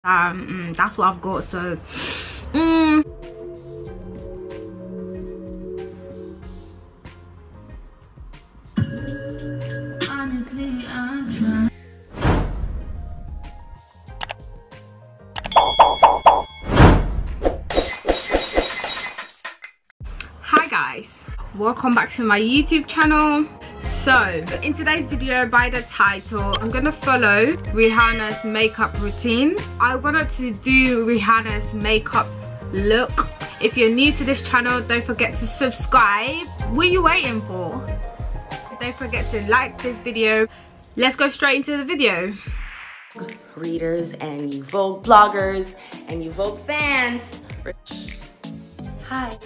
That's what I've got. So honestly, I'm trying. Hi guys, welcome back to my YouTube channel. So in today's video, by the title, I'm gonna follow Rihanna's makeup routine. I wanted to do Rihanna's makeup look. If you're new to this channel, don't forget to subscribe. What are you waiting for? Don't forget to like this video. Let's go straight into the video. Readers and you Vogue bloggers and you Vogue fans. Hi.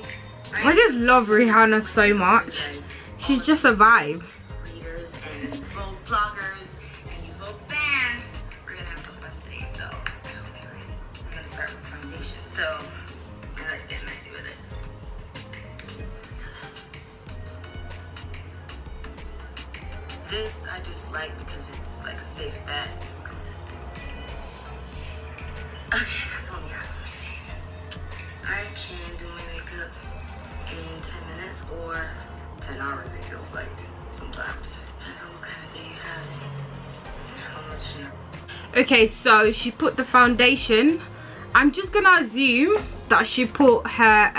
I just love Rihanna so much. She's just a vibe. Readers and you Vogue bloggers and you Vogue fans. We're gonna have some fun today, so I hope you're ready. I'm gonna start with foundation. So let's get messy with it. Let's do this. This I just like because it's like a safe bet. It's consistent. Okay, that's all we have on my face. I can do my makeup in 10 minutes or 10 hours, it feels like sometimes. Depends on what kind of day you have and how much you know. Okay, so she put the foundation. I'm just gonna assume that she put her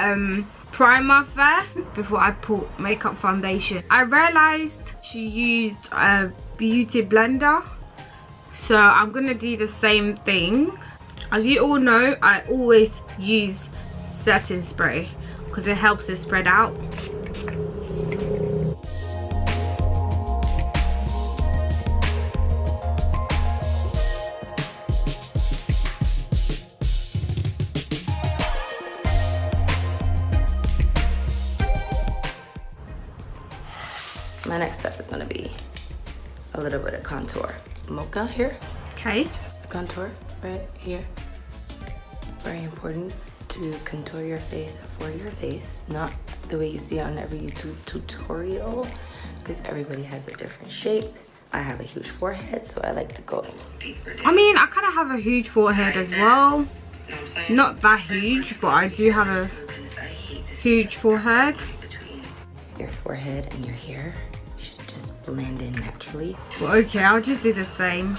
primer first before I put makeup foundation. I realized she used a beauty blender, so I'm gonna do the same thing. As you all know, I always use setting spray because it helps it spread out. My next step is gonna be a little bit of contour. Mocha here. Okay. Contour right here. Very important to contour your face for your face, not the way you see it on every YouTube tutorial, because everybody has a different shape. I have a huge forehead, so I like to go deeper down. I mean, I kind of have a huge forehead as well. Not that huge, but I do have a huge forehead. Between your forehead and your hair should just blend in naturally. Well, okay, I'll just do the same.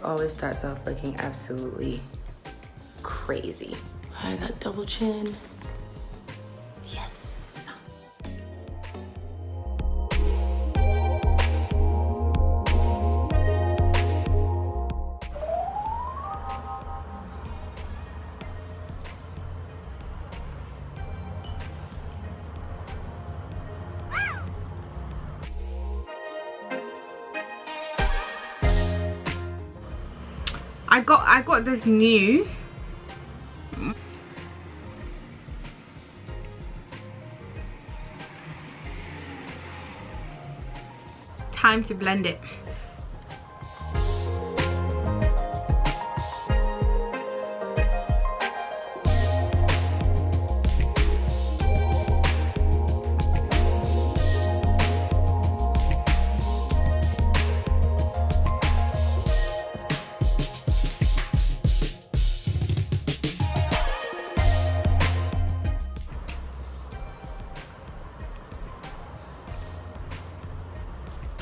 Always starts off looking absolutely crazy. I got double chin. Yes. I got this new time to blend it.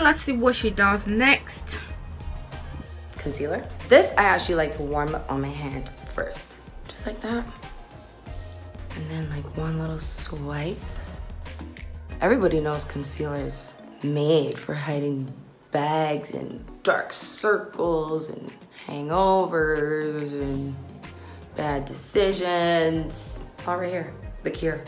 Let's see what she does next. Concealer. This I actually like to warm up on my hand first. Just like that. And then like one little swipe. Everybody knows concealer's made for hiding bags and dark circles and hangovers and bad decisions. All right here, the cure.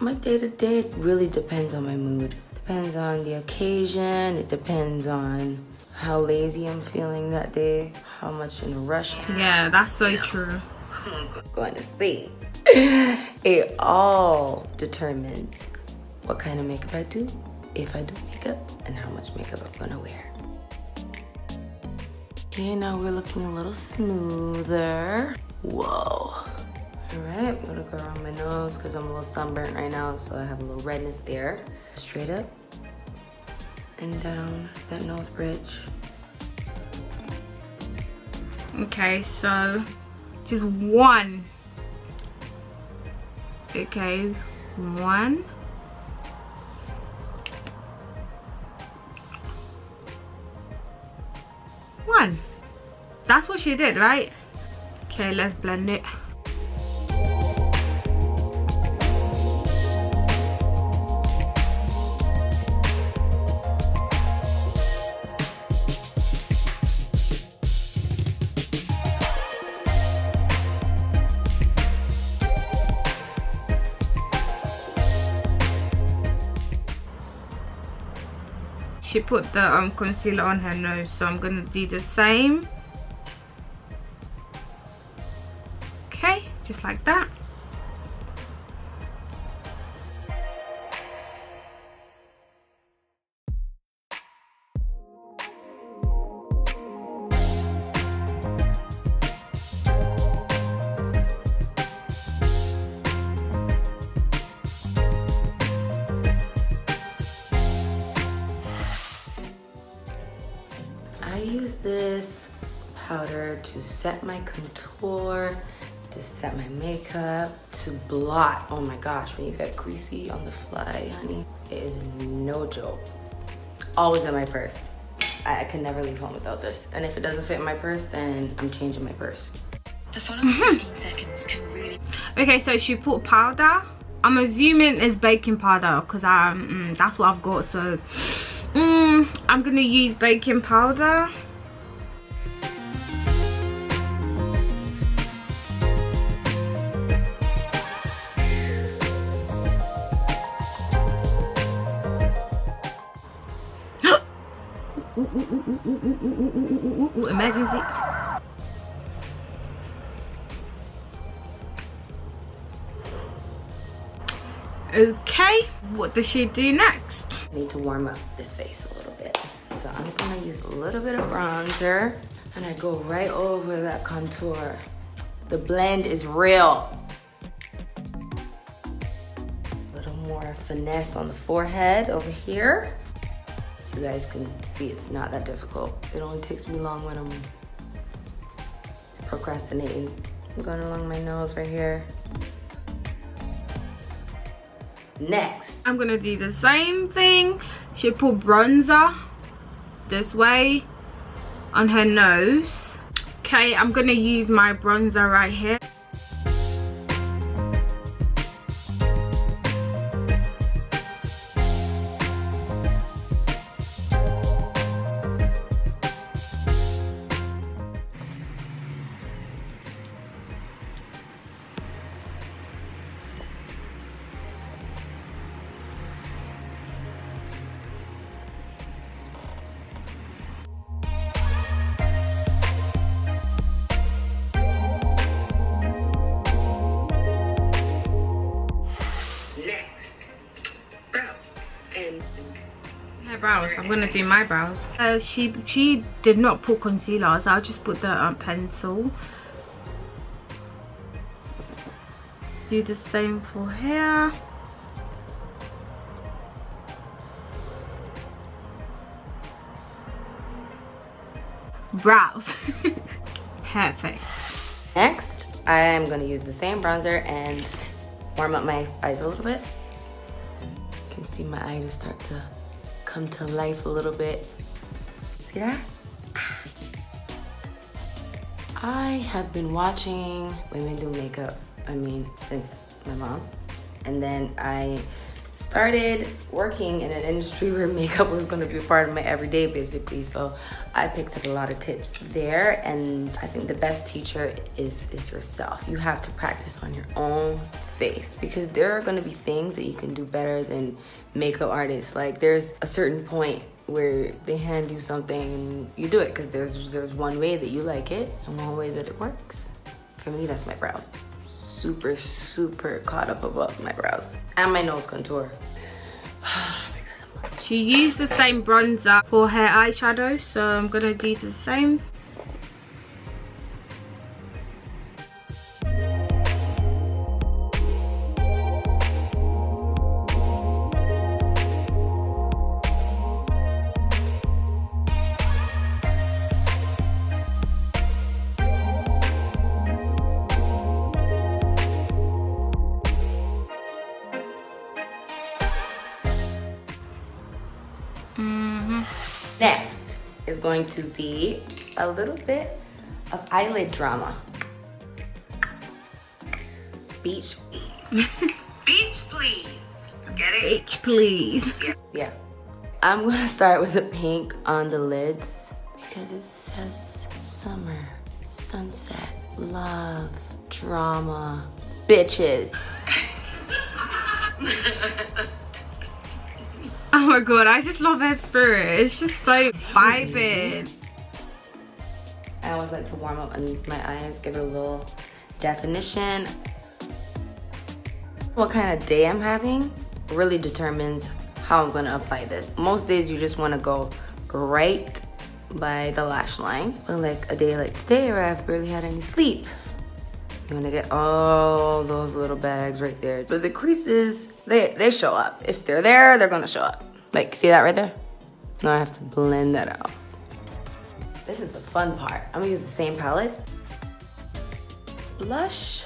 My day-to-day really depends on my mood. Depends on the occasion, it depends on how lazy I'm feeling that day, how much in a rush I am. Yeah, that's so true. Going to sleep. It all determines what kind of makeup I do, if I do makeup, and how much makeup I'm gonna wear. Okay, now we're looking a little smoother. Whoa. All right, I'm gonna go around my nose because I'm a little sunburnt right now, so I have a little redness there. Straight up and down that nose bridge. Okay, so just one. Okay, one. One. That's what she did, right? Okay, let's blend it. She put the concealer on her nose, so I'm gonna do the same. Okay, just like that. I use this powder to set my contour, to set my makeup, to blot. Oh my gosh, when you get greasy on the fly, honey, it is no joke. Always in my purse. I can never leave home without this. And if it doesn't fit in my purse, then I'm changing my purse. The following 15 seconds can really... Okay, so she put powder. I'm assuming it's baking powder because that's what I've got. So I'm gonna use baking powder. Emergency. Okay, what does she do next? I need to warm up this face a little bit. So I'm gonna use a little bit of bronzer and I go right over that contour. The blend is real. A little more finesse on the forehead over here. You guys can see it's not that difficult. It only takes me long when I'm procrastinating. I'm going along my nose right here. Next, I'm gonna do the same thing. She put bronzer this way on her nose. Okay, I'm gonna use my bronzer right here. Brows. I'm gonna do my brows. She did not put concealer, so I'll just put the pencil. Do the same for hair. Brows. Perfect. Next, I am gonna use the same bronzer and warm up my eyes a little bit. You can see my eye just start to come to life a little bit. See that? I have been watching women do makeup, since my mom. And then I started working in an industry where makeup was gonna be a part of my everyday, basically. So I picked up a lot of tips there, and I think the best teacher is yourself. You have to practice on your own face, because there are gonna be things that you can do better than makeup artists. Like, there's a certain point where they hand you something and you do it because there's one way that you like it and one way that it works. For me, that's my brows. Super, super caught up above my brows and my nose contour. She used the same bronzer for her eyeshadow, so I'm gonna do the same. is going to be a little bit of eyelid drama. Beach. Beach, please. Get it? Beach, please. Yeah. I'm gonna start with the pink on the lids because it says summer, sunset, love, drama, bitches. Oh my god, I just love her spirit. It's just so vibing. I always like to warm up underneath my eyes, give it a little definition. What kind of day I'm having really determines how I'm gonna apply this. Most days you just wanna go right by the lash line. But like a day like today where I've barely had any sleep, you wanna get all those little bags right there. But the creases, they show up. If they're there, they're gonna show up. Like, see that right there? Now I have to blend that out. This is the fun part. I'm gonna use the same palette. Blush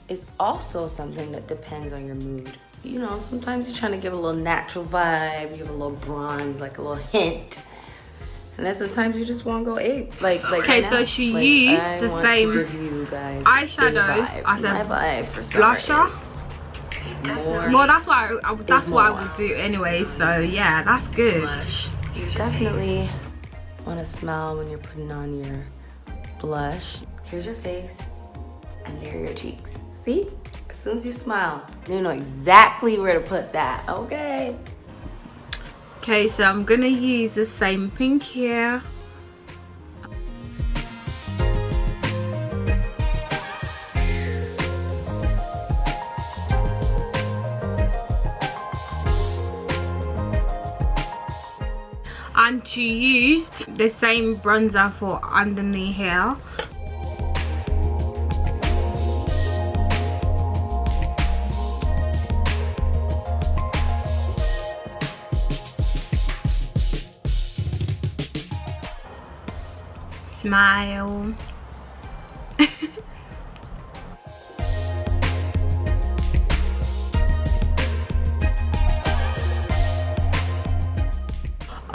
is also something that depends on your mood. You know, sometimes you're trying to give a little natural vibe, give a little bronze, like a little hint. And then sometimes you just want to go ape. Like okay, right so now. she like, used the same you guys eyeshadow as a my vibe for summer blusher. is more. Well, that's what I would do anyway. So yeah, that's good. Definitely want to smile when you're putting on your blush. Here's your face, and there are your cheeks. See? As soon as you smile, you know exactly where to put that. Okay. Okay, so I'm gonna use the same pink here. And she used the same bronzer for underneath here. Smile.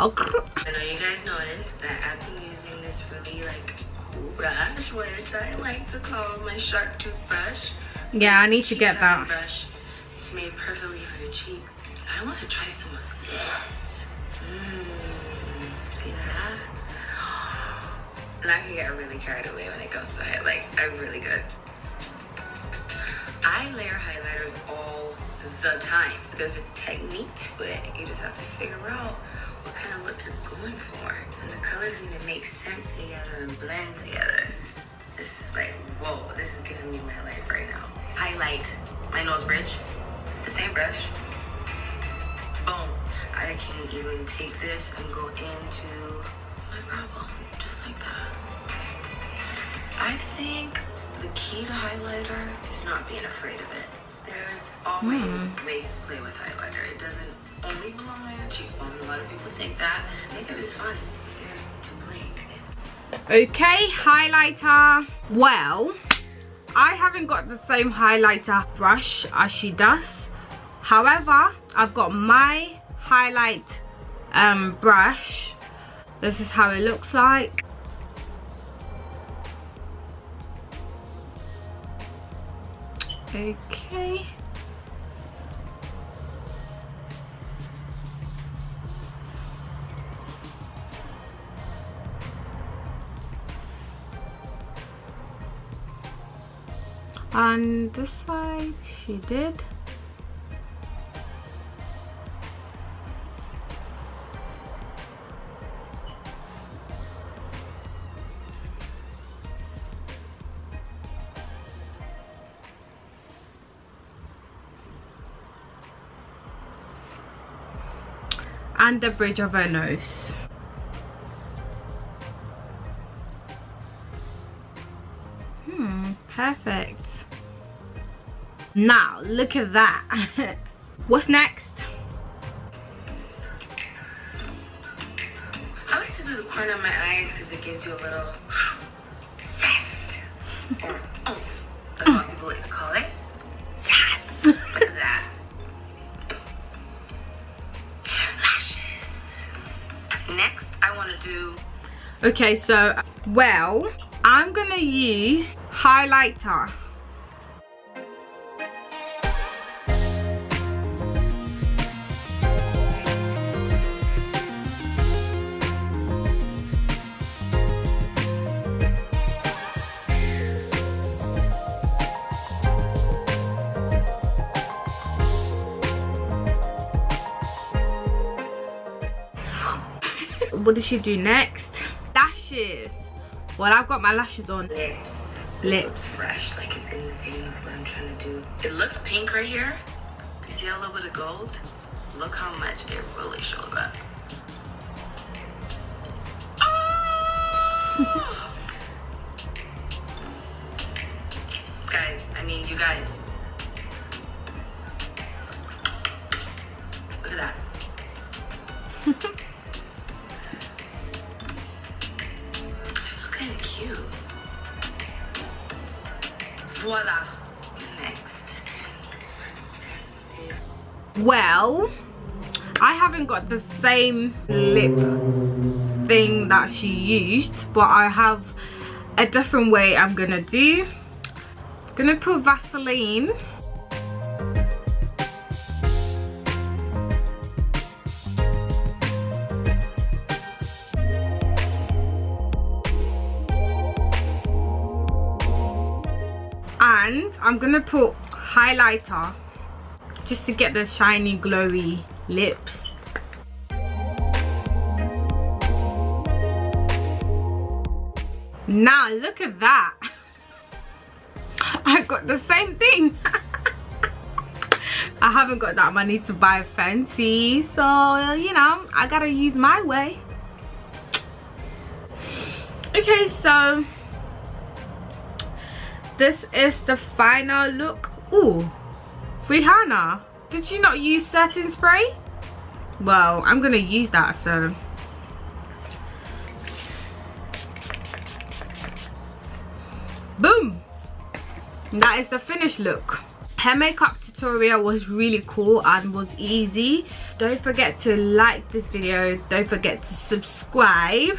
I know you guys noticed that I've been using this really like brush, which I like to call my sharp toothbrush. Yeah, I need to get that. Brush. It's made perfectly for your cheeks. I want to try some of this. See that? And I can get really carried away when it comes to it. Like, I'm really good. I layer highlighters all the time. There's a technique to it. You just have to figure out what kind of look you're going for. And the colors need to make sense together and blend together. This is like, whoa, this is giving me my life right now. Highlight my nose bridge, the same brush. Boom. I can even take this and go into my brow bone, just like that. I think the key to highlighter is not being afraid of it. There's always ways to play with highlighter. It doesn't only belong on your cheekbone. A lot of people think that. Makeup is fun. It's there to play. Okay, highlighter. Well, I haven't got the same highlighter brush as she does. However, I've got my highlight brush. This is how it looks like. Okay. On this side, she did. And the bridge of her nose. Perfect. Now look at that. What's next? I like to do the corner of my eyes because it gives you a little zest, or oomph, as a lot of people like to call it. Yes. Look at that. Lashes. Next, I want to do Okay, so, well, I'm gonna use highlighter. What did she do next? Lashes. Well, I've got my lashes on. Lips. Lips. Fresh, like it's in the vein of what I'm trying to do. It looks pink right here. You see a little bit of gold? Look how much it really shows up. Oh! Guys, I mean, you guys. Look at that. Kind of cute. Voila. Next. Well, I haven't got the same lip thing that she used, but I have a different way I'm gonna do. I'm gonna put Vaseline. And I'm gonna put highlighter just to get the shiny glowy lips. Now look at that. I got the same thing. I haven't got that money to buy Fenty, so you know, I gotta use my way. Okay, so this is the final look. Ooh, Rihanna, did you not use setting spray? Well, I'm gonna use that, so. Boom! That is the finished look. Her makeup tutorial was really cool and was easy. Don't forget to like this video. Don't forget to subscribe.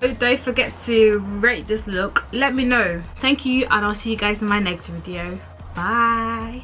Don't forget to rate this look. Let me know. Thank you, and I'll see you guys in my next video. Bye.